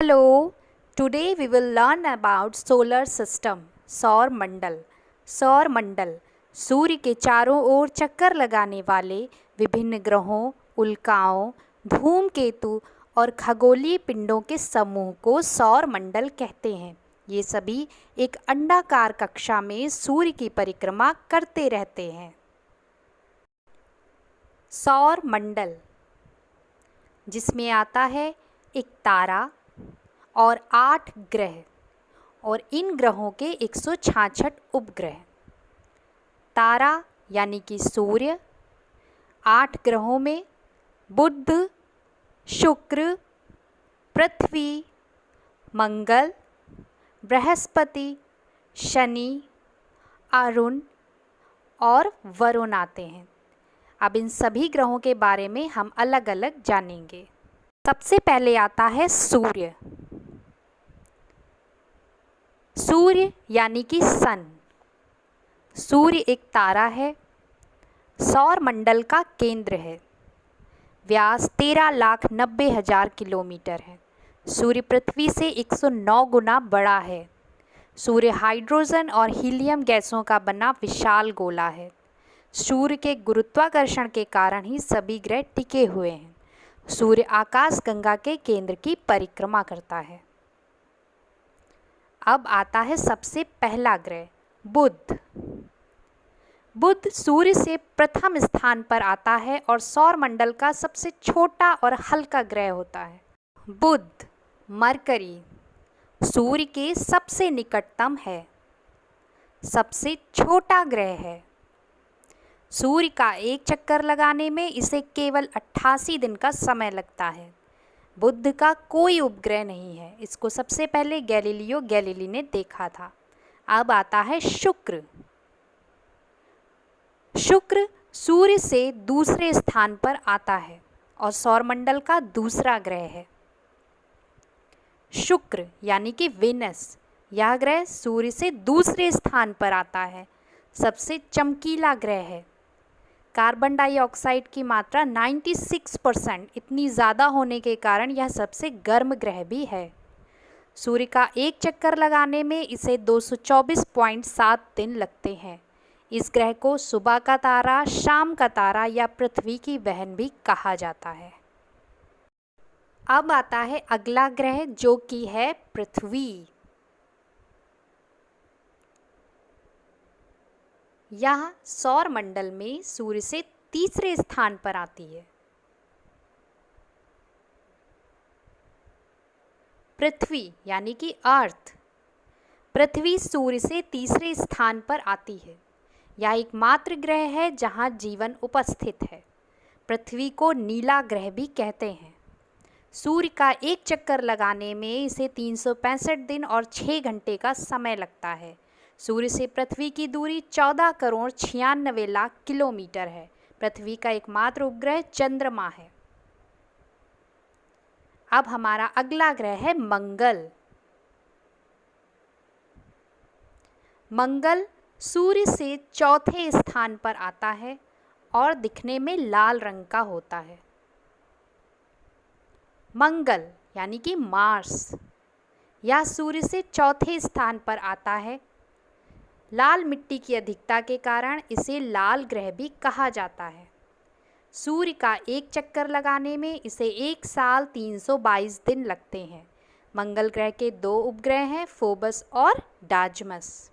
Hello, today we will learn about solar system, सौर मंडल। सौर मंडल सूर्य के चारों ओर चक्कर लगाने वाले विभिन्न ग्रहों, उल्काओं, धूमकेतु और खगोलीय पिंडों के समूह को सौर मंडल कहते हैं। ये सभी एक अंडाकार कक्षा में सूर्य की परिक्रमा करते रहते हैं। सौर मंडल जिसमें आता है एक तारा और 8 ग्रह और इन ग्रहों के 166 उपग्रह। तारा यानी कि सूर्य, 8 ग्रहों में बुध, शुक्र, पृथ्वी, मंगल, बृहस्पति, शनि, अरुण और वरुण आते हैं। अब इन सभी ग्रहों के बारे में हम अलग अलग जानेंगे। सबसे पहले आता है सूर्य। सूर्य यानी कि सन। सूर्य एक तारा है, सौर मंडल का केंद्र है। व्यास 13,90,000 किलोमीटर है। सूर्य पृथ्वी से 109 गुना बड़ा है। सूर्य हाइड्रोजन और हीलियम गैसों का बना विशाल गोला है। सूर्य के गुरुत्वाकर्षण के कारण ही सभी ग्रह टिके हुए हैं। सूर्य आकाशगंगा के केंद्र की परिक्रमा करता है। अब आता है सबसे पहला ग्रह बुध। बुध सूर्य से प्रथम स्थान पर आता है और सौर मंडल का सबसे छोटा और हल्का ग्रह होता है। बुध मरकरी सूर्य के सबसे निकटतम है, सबसे छोटा ग्रह है। सूर्य का एक चक्कर लगाने में इसे केवल 88 दिन का समय लगता है। बुध का कोई उपग्रह नहीं है। इसको सबसे पहले गैलीलियो गैलीली ने देखा था। अब आता है शुक्र। शुक्र सूर्य से दूसरे स्थान पर आता है और सौरमंडल का दूसरा ग्रह है। शुक्र यानी कि वेनस, यह ग्रह सूर्य से दूसरे स्थान पर आता है, सबसे चमकीला ग्रह है। कार्बन डाइऑक्साइड की मात्रा 96% इतनी ज़्यादा होने के कारण यह सबसे गर्म ग्रह भी है। सूर्य का एक चक्कर लगाने में इसे 224.7 दिन लगते हैं। इस ग्रह को सुबह का तारा, शाम का तारा या पृथ्वी की बहन भी कहा जाता है। अब आता है अगला ग्रह जो कि है पृथ्वी। यह सौर मंडल में सूर्य से तीसरे स्थान पर आती है। पृथ्वी यानी कि अर्थ। पृथ्वी सूर्य से तीसरे स्थान पर आती है। यह एकमात्र ग्रह है जहां जीवन उपस्थित है। पृथ्वी को नीला ग्रह भी कहते हैं। सूर्य का एक चक्कर लगाने में इसे 365 दिन और 6 घंटे का समय लगता है। सूर्य से पृथ्वी की दूरी 14,96,00,000 किलोमीटर है। पृथ्वी का एकमात्र उपग्रह चंद्रमा है। अब हमारा अगला ग्रह है मंगल। मंगल सूर्य से चौथे स्थान पर आता है और दिखने में लाल रंग का होता है। मंगल यानी कि मार्स, यह सूर्य से चौथे स्थान पर आता है। लाल मिट्टी की अधिकता के कारण इसे लाल ग्रह भी कहा जाता है। सूर्य का एक चक्कर लगाने में इसे 1 साल 322 दिन लगते हैं। मंगल ग्रह के 2 उपग्रह हैं, फोबस और डाजमस।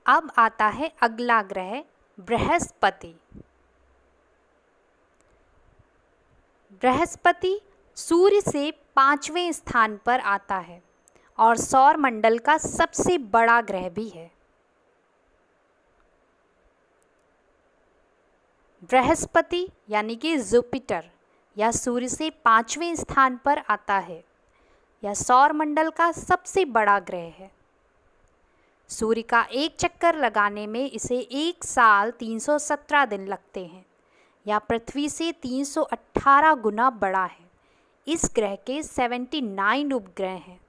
अब आता है अगला ग्रह बृहस्पति। बृहस्पति सूर्य से 5वें स्थान पर आता है और सौर मंडल का सबसे बड़ा ग्रह भी है। बृहस्पति यानी कि जुपिटर, यह सूर्य से 5वें स्थान पर आता है। यह सौर मंडल का सबसे बड़ा ग्रह है। सूर्य का एक चक्कर लगाने में इसे 1 साल 317 दिन लगते हैं। यह पृथ्वी से 318 गुना बड़ा है। इस ग्रह के 79 उपग्रह हैं।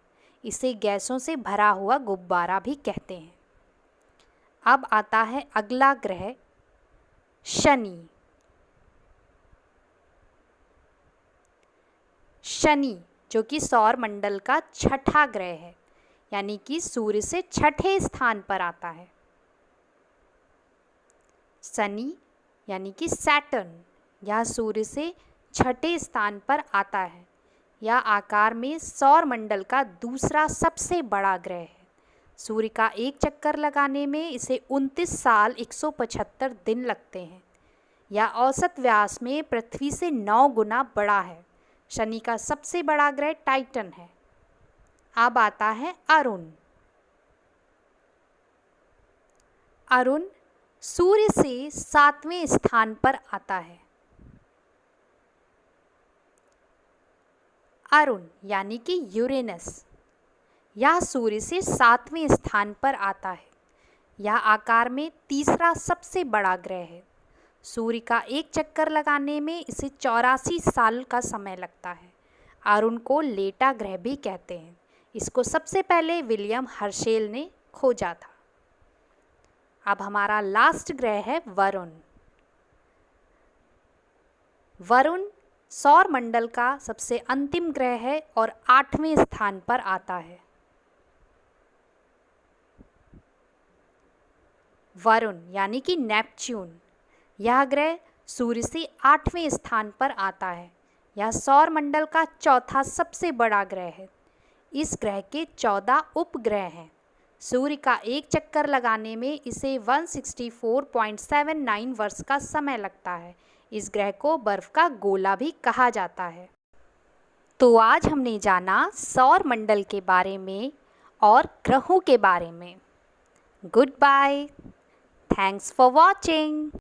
इसे गैसों से भरा हुआ गुब्बारा भी कहते हैं। अब आता है अगला ग्रह शनि। जो कि सौर मंडल का छठा ग्रह है, यानी कि सूर्य से छठे स्थान पर आता है। शनि यानी कि सैटर्न, यह सूर्य से छठे स्थान पर आता है। यह आकार में सौर मंडल का दूसरा सबसे बड़ा ग्रह है। सूर्य का एक चक्कर लगाने में इसे 29 साल 175 दिन लगते हैं। यह औसत व्यास में पृथ्वी से 9 गुना बड़ा है। शनि का सबसे बड़ा ग्रह टाइटन है। अब आता है अरुण। अरुण सूर्य से 7वें स्थान पर आता है। अरुण यानी कि यूरेनस, यह सूर्य से 7वें स्थान पर आता है। यह आकार में तीसरा सबसे बड़ा ग्रह है। सूर्य का एक चक्कर लगाने में इसे 84 साल का समय लगता है। अरुण को लेटा ग्रह भी कहते हैं। इसको सबसे पहले विलियम हर्शेल ने खोजा था। अब हमारा लास्ट ग्रह है वरुण। वरुण सौर मंडल का सबसे अंतिम ग्रह है और 8वें स्थान पर आता है। वरुण यानी कि नेपच्यून, यह ग्रह सूर्य से 8वें स्थान पर आता है। यह सौर मंडल का चौथा सबसे बड़ा ग्रह है। इस ग्रह के 14 उपग्रह हैं। सूर्य का एक चक्कर लगाने में इसे 164.79 वर्ष का समय लगता है। इस ग्रह को बर्फ का गोला भी कहा जाता है। तो आज हमने जाना सौर मंडल के बारे में और ग्रहों के बारे में। Good bye. Thanks for watching.